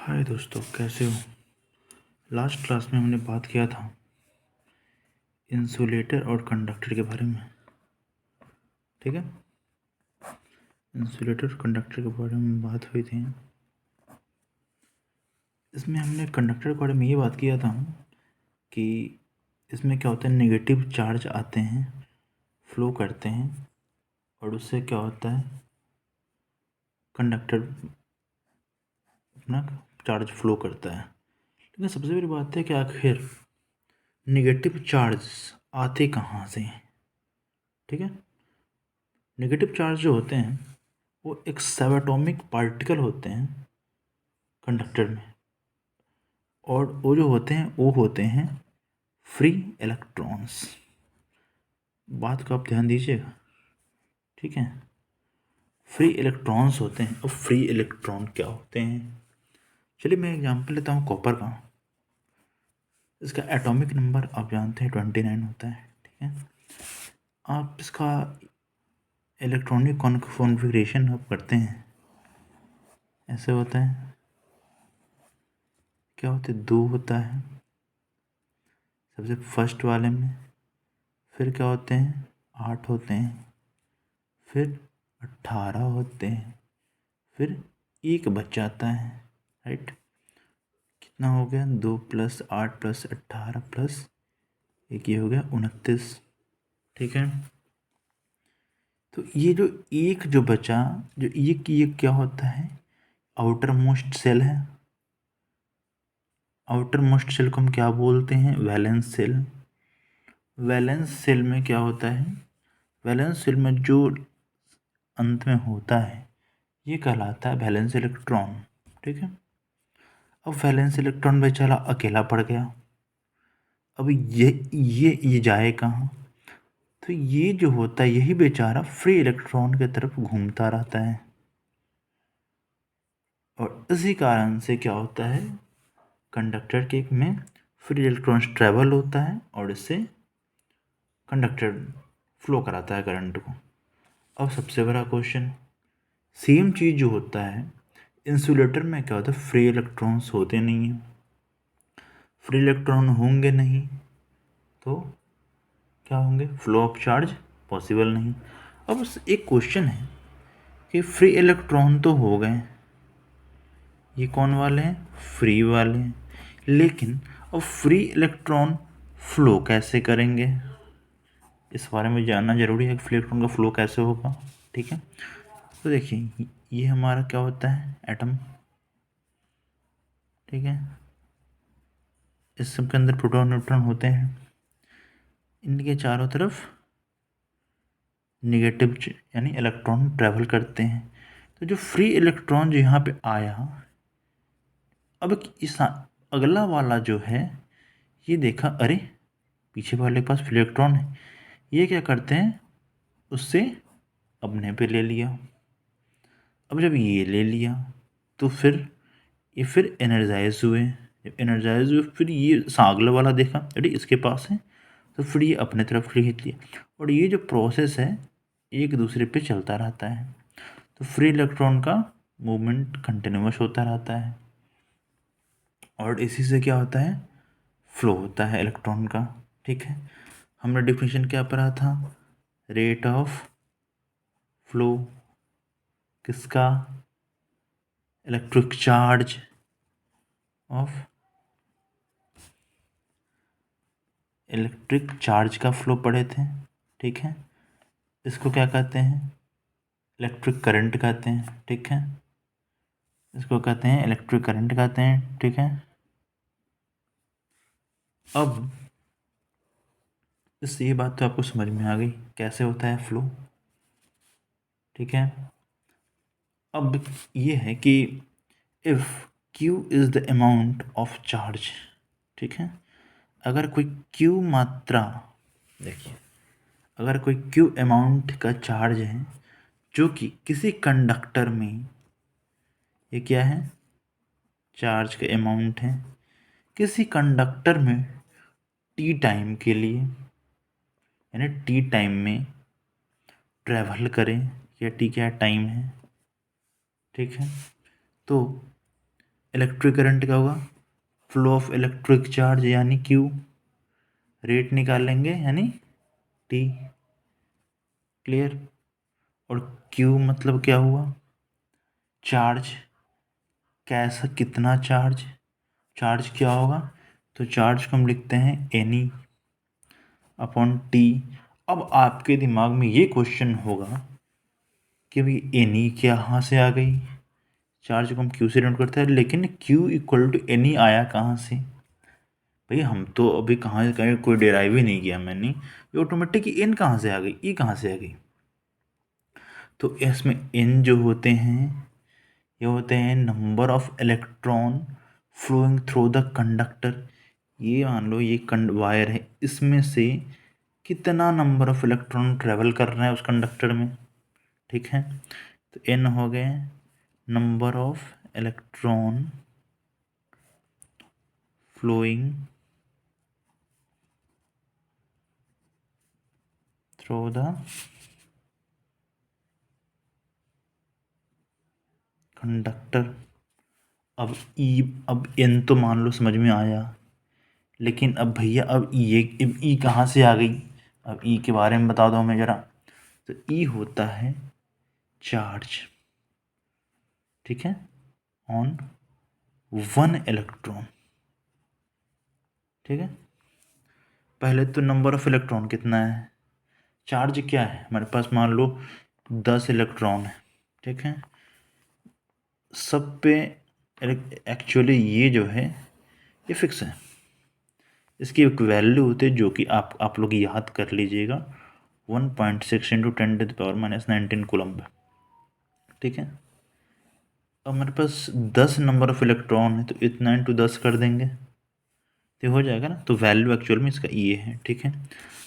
हाय दोस्तों, कैसे हो। लास्ट क्लास में हमने बात किया था इंसुलेटर और कंडक्टर के बारे में। ठीक है, इंसुलेटर और कंडक्टर के बारे में बात हुई थी। इसमें हमने कंडक्टर के बारे में ये बात किया था कि इसमें क्या होता है, नेगेटिव चार्ज आते हैं, फ्लो करते हैं, और उससे क्या होता है, कंडक्टर अपना चार्ज फ्लो करता है। लेकिन सबसे बड़ी बात है कि आखिर नेगेटिव चार्ज आते कहाँ से हैं। ठीक है, नेगेटिव चार्ज जो होते हैं वो एक सबएटॉमिक पार्टिकल होते हैं कंडक्टर में, और वो जो होते हैं वो होते हैं फ्री इलेक्ट्रॉन्स। बात को आप ध्यान दीजिएगा, ठीक है। फ्री इलेक्ट्रॉन्स होते हैं। अब फ्री इलेक्ट्रॉन क्या होते हैं, चलिए मैं एग्जांपल लेता हूँ कॉपर का। इसका एटॉमिक नंबर आप जानते हैं 29 होता है। ठीक है, आप इसका इलेक्ट्रॉनिक कॉन्फ़िगरेशन आप करते हैं, ऐसे होता है। क्या होता है, 2 होता है सबसे फर्स्ट वाले में, फिर क्या होते हैं 8 होते हैं, फिर 18 होते हैं, फिर एक बच जाता है। राइट, कितना हो गया, 2 + 8 + 18 प्लस एक, ये हो गया 29। ठीक है, तो ये जो एक जो बचा, जो ये क्या होता है, आउटर मोस्ट सेल है। आउटर मोस्ट सेल को हम क्या बोलते हैं, वैलेंस सेल। वैलेंस सेल में क्या होता है, वैलेंस सेल में जो अंत में होता है ये कहलाता है वैलेंस इलेक्ट्रॉन। ठीक है, अब वैलेंस इलेक्ट्रॉन बेचारा अकेला पड़ गया। अब ये जाए कहाँ, तो ये जो होता है यही बेचारा फ्री इलेक्ट्रॉन की तरफ घूमता रहता है, और इसी कारण से क्या होता है, कंडक्टर के में फ्री इलेक्ट्रॉन्स ट्रेवल होता है और इससे कंडक्टर फ्लो कराता है करंट को। अब सबसे बड़ा क्वेश्चन, सेम चीज़ जो होता है इंसुलेटर में क्या होता है, फ्री इलेक्ट्रॉन्स होते नहीं हैं। फ्री इलेक्ट्रॉन होंगे नहीं तो क्या होंगे, फ्लो ऑफ चार्ज पॉसिबल नहीं। अब एक क्वेश्चन है कि फ्री इलेक्ट्रॉन तो हो गए, ये कौन वाले हैं, फ्री वाले हैं, लेकिन अब फ्री इलेक्ट्रॉन फ्लो कैसे करेंगे, इस बारे में जानना जरूरी है कि फ्री इलेक्ट्रॉन का फ्लो कैसे होगा। ठीक है, तो देखिए ये हमारा क्या होता है, एटम। ठीक है, इस सब के अंदर प्रोटॉन न्यूट्रॉन होते हैं, इनके चारों तरफ निगेटिव यानी इलेक्ट्रॉन ट्रैवल करते हैं। तो जो फ्री इलेक्ट्रॉन जो यहाँ पे आया, अब इस अगला वाला जो है ये देखा, अरे पीछे वाले के पास फ्री इलेक्ट्रॉन है, ये क्या करते हैं, उससे अपने पे ले लिया। अब जब ये ले लिया तो फिर ये फिर एनर्जाइज हुए। जब एनर्जाइज हुए फिर ये अगला वाला देखा, अरे इसके पास है, तो फिर ये अपने तरफ खींच लिया, और ये जो प्रोसेस है एक दूसरे पे चलता रहता है। तो फ्री इलेक्ट्रॉन का मूवमेंट कंटिन्यूअस होता रहता है, और इसी से क्या होता है, फ्लो होता है इलेक्ट्रॉन का। ठीक है, हमने डिफिनेशन क्या पढ़ा था, रेट ऑफ फ्लो किसका, electric charge of, electric charge का फ्लो पढ़े थे। ठीक है, इसको क्या कहते हैं, इलेक्ट्रिक करंट कहते हैं। ठीक है, इसको कहते हैं इलेक्ट्रिक करंट कहते हैं। ठीक है, अब इससे ये बात तो आपको समझ में आ गई कैसे होता है फ्लो। ठीक है, अब ये है कि if Q is the amount of charge. ठीक है, अगर कोई Q मात्रा, देखिए अगर कोई Q अमाउंट का चार्ज है जो कि किसी कंडक्टर में, ये क्या है, चार्ज का अमाउंट है किसी कंडक्टर में टी टाइम के लिए, यानी टी टाइम में ट्रैवल करें, या टी क्या टाइम है। ठीक है, तो इलेक्ट्रिक करंट क्या होगा, फ्लो ऑफ इलेक्ट्रिक चार्ज यानी क्यू, रेट निकाल लेंगे यानी टी, क्लियर। और क्यू मतलब क्या हुआ, चार्ज, कैसा, कितना चार्ज, चार्ज क्या होगा, तो चार्ज को हम लिखते हैं एनी अपॉन टी। अब आपके दिमाग में ये क्वेश्चन होगा कि भाई एनी कहाँ से आ गई, चार्ज को हम क्यू से डिनोट करते हैं, लेकिन क्यू इक्वल टू एनी आया कहाँ से, भाई हम तो अभी कहाँ कहीं कोई डेराइव ही नहीं किया मैंने, ये ऑटोमेटिक एन कहाँ से आ गई, ई कहाँ से आ गई। तो इसमें एन जो होते हैं ये होते हैं number of electron flowing through the conductor. ये मान लो ये वायर है, इसमें से कितना नंबर ऑफ इलेक्ट्रॉन ट्रेवल कर रहे हैं उस कंडक्टर में, ठीक है। तो एन हो गए number of electron flowing through the conductor. अब एन तो मान लो समझ में आया, लेकिन अब भैया अब ई कहाँ से आ गई, अब ई के बारे में बता दो हमें ज़रा। तो ई होता है चार्ज, ठीक है, ऑन वन इलेक्ट्रॉन, ठीक है। पहले तो नंबर ऑफ इलेक्ट्रॉन कितना है, चार्ज क्या है हमारे पास, मान लो 10 इलेक्ट्रॉन है, ठीक है। सब पे एक्चुअली ये जो है ये फिक्स है, इसकी एक वैल्यू होती है जो कि आप लोग याद कर लीजिएगा, 1.6 इंटू 10⁻⁻19 कूलम्ब, ठीक है। अब हमारे पास 10 नंबर ऑफ इलेक्ट्रॉन है, तो इतना इंटू 10 कर देंगे तो हो जाएगा ना, तो वैल्यू एक्चुअल में इसका ये है, ठीक है।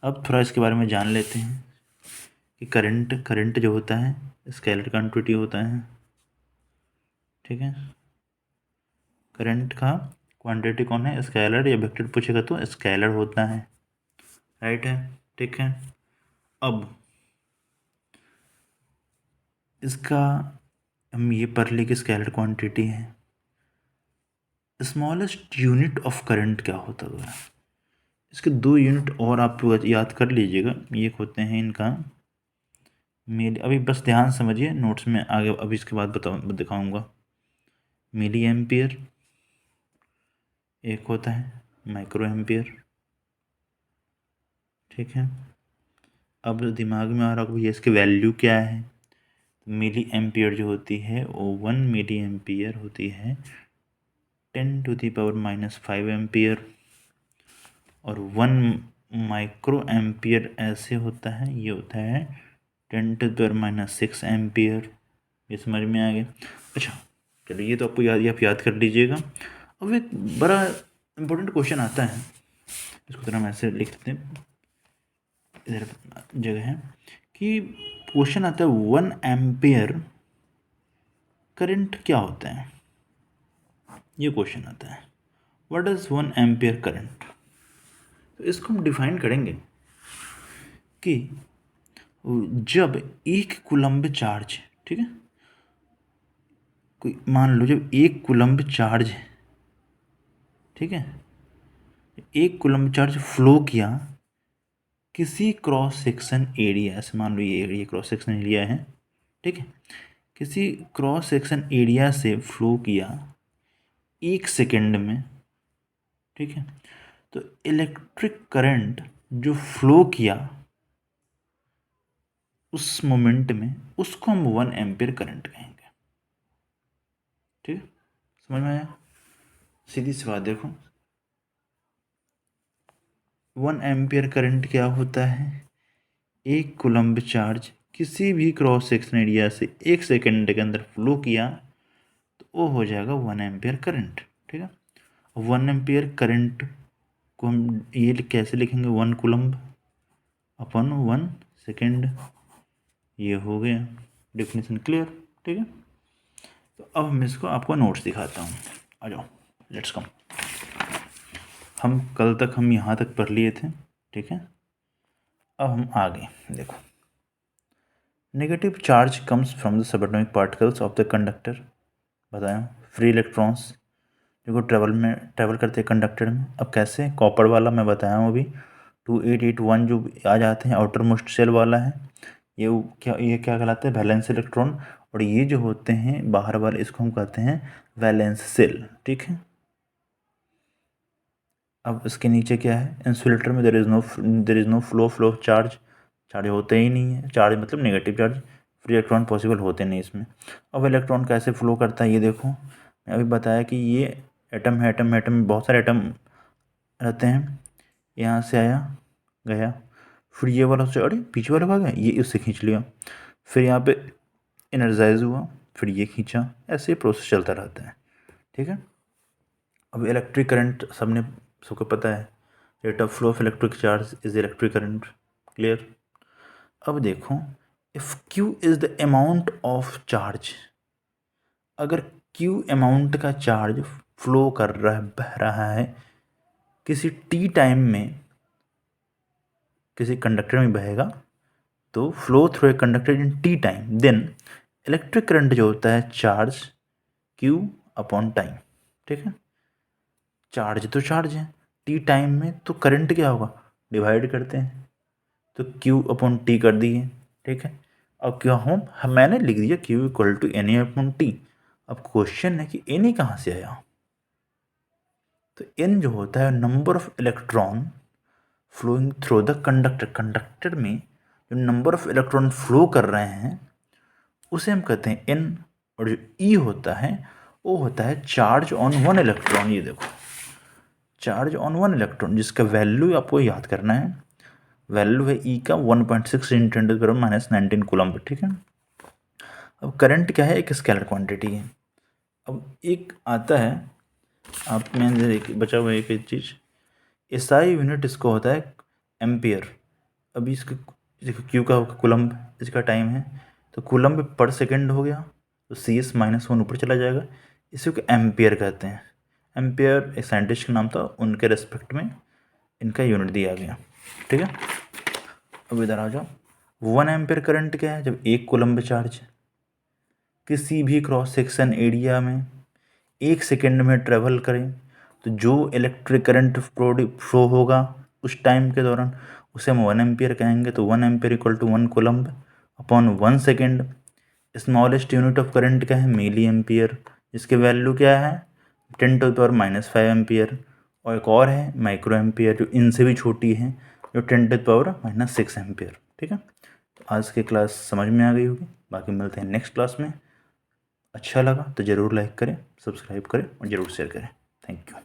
अब थोड़ा इसके बारे में जान लेते हैं कि करंट जो होता है स्केलर क्वांटिटी होता है, ठीक है। करंट का क्वांटिटी कौन है, स्केलर या वेक्टर पूछेगा तो स्केलर होता है, राइट है, ठीक है। अब इसका हम ये पढ़ ली कि स्केलर क्वांटिटी है, स्मॉलेस्ट यूनिट ऑफ करंट क्या होता है, इसके दो यूनिट और आप याद कर लीजिएगा, ये होते हैं इनका मिली, अभी बस ध्यान समझिए, नोट्स में आगे अभी इसके बाद दिखाऊंगा। मिली एम्पियर, एक होता है माइक्रो एम्पियर, ठीक है। अब दिमाग में आ रहा होगा भैया इसकी वैल्यू क्या है, तो मिली एम्पियर जो होती है वो 1 मिली एम्पियर होती है 10⁻⁻5 एम्पियर, और 1 माइक्रो एम्पियर ऐसे होता है, ये होता है 10⁻⁻6 एम्पियर, ये समझ में आ गया। अच्छा चलिए, ये तो आपको आप याद कर लीजिएगा। अब एक बड़ा इम्पोर्टेंट क्वेश्चन आता है, इसको तरह हम ऐसे लिख देते हैं, इधर जगह है कि क्वेश्चन आता है 1 एम्पियर करंट क्या होता है, ये क्वेश्चन आता है, व्हाट इज 1 एम्पियर करंट। तो इसको हम डिफाइन करेंगे कि जब एक कूलम्ब चार्ज, ठीक है, कोई मान लो जब एक कूलम्ब चार्ज है, ठीक है, एक कूलम्ब चार्ज फ्लो किया किसी क्रॉस सेक्शन एरिया से, मान लो ये एरिया क्रॉस सेक्शन एरिया है, ठीक है, किसी क्रॉस सेक्शन एरिया से फ्लो किया 1 सेकेंड में, ठीक है, तो इलेक्ट्रिक करंट जो फ्लो किया उस मोमेंट में उसको हम 1 एम्पियर करंट कहेंगे, ठीक है। समझ में आया, सीधी सी बात देखो, 1 एम्पियर करंट क्या होता है, एक कूलम्ब चार्ज किसी भी क्रॉस सेक्शन एरिया से 1 सेकेंड के अंदर फ्लो किया तो वो हो जाएगा 1 एम्पियर करंट, ठीक है। 1 एम्पियर करंट को हम ये कैसे लिखेंगे, 1 कूलम्ब अपन 1 सेकेंड, ये हो गया डेफिनेशन क्लियर, ठीक है। तो अब मैं इसको आपको नोट्स दिखाता हूँ, आ जाओ लेट्स कम। हम कल तक हम यहाँ तक पढ़ लिए थे, ठीक है। अब हम आगे देखो, negative charge comes from the subatomic particles of the conductor, बताया फ्री इलेक्ट्रॉन्स देखो ट्रैवल करते हैं कंडक्टर में। अब कैसे, कॉपर वाला मैं बताया हूँ अभी 2881 जो आ जाते हैं, आउटर मोस्ट शेल वाला है, ये क्या कहलाता है, वैलेंस इलेक्ट्रॉन। और ये जो होते हैं बाहर वाले, इसको हम कहते हैं वैलेंस शेल, ठीक है। अब इसके नीचे क्या है, इंसुलेटर में there is no flow of charge होते ही नहीं है, चार्ज मतलब negative charge, free electron possible होते नहीं इसमें। अब इलेक्ट्रॉन कैसे फ्लो करता है ये देखो, मैं अभी बताया कि ये एटम है, एटम में बहुत सारे एटम रहते हैं। यहाँ से आया गया, फिर ये वाला सोचा अरे पीछे वाला भाग गया, ये उससे खींच लिया, फिर यहाँ पे एनर्जाइज हुआ, फिर ये खींचा, ऐसे प्रोसेस चलता रहता है, ठीक है। अब इलेक्ट्रिक करंट सबको पता है, rate of flow of electric charge is electric current, clear. अब देखो, if Q is the amount of charge, अगर Q अमाउंट का चार्ज फ्लो कर रहा है, बह रहा है किसी t टाइम में, किसी कंडक्टर में बहेगा, तो flow through a conductor in t time, then electric current जो होता है चार्ज Q अपॉन टाइम, ठीक है। चार्ज तो चार्ज है, टी टाइम में तो करंट क्या होगा, डिवाइड करते हैं, तो Q अपॉन टी कर दिए, ठीक है। अब क्या हम मैंने लिख दिया Q equal to N upon T. अब क्वेश्चन है कि एन कहाँ से आया, तो एन जो होता है number of electron flowing through the conductor में जो नंबर ऑफ इलेक्ट्रॉन फ्लो कर रहे हैं उसे हम कहते हैं एन। और जो ई होता है वो होता है चार्ज ऑन वन इलेक्ट्रॉन, ये देखो चार्ज ऑन वन इलेक्ट्रॉन, जिसका वैल्यू आपको याद करना है, वैल्यू है ई का 1.6 × 10⁻⁹ कूलम्ब, ठीक है। अब करंट क्या है, एक स्केलर क्वांटिटी है। अब एक आता है आप में एक बचा हुआ एक चीज़, एसआई यूनिट इसको होता है एम्पियर। अभी इसका देखो क्यू का कूलम्ब, इसका टाइम है, तो कूलम्ब पर सेकंड हो गया, तो CS-1 ऊपर चला जाएगा, इसी को एम्पियर कहते हैं। एम्पियर एक साइंटिस्ट का नाम था, उनके रेस्पेक्ट में इनका यूनिट दिया गया, ठीक है। अब इधर आ जाओ, 1 एम्पियर करंट क्या है, जब एक कूलम्ब चार्ज किसी भी क्रॉस सेक्शन एरिया में 1 सेकेंड में ट्रेवल करें, तो जो इलेक्ट्रिक करंट फ्लो होगा उस टाइम के दौरान उसे हम 1 एम्पियर कहेंगे। तो 1 ampere equal to 1 coulomb upon 1 second. Smallest unit of current क्या है, मिली एम्पियर, जिसकी वैल्यू क्या है 10⁻⁻5 एम्पियर। और एक और है माइक्रो एम्पियर, जो इनसे भी छोटी है, जो 10⁻⁻6 एम्पियर, ठीक है। तो आज की क्लास समझ में आ गई होगी, बाकी मिलते हैं नेक्स्ट क्लास में। अच्छा लगा तो ज़रूर लाइक करें, सब्सक्राइब करें और ज़रूर शेयर करें। Thank you.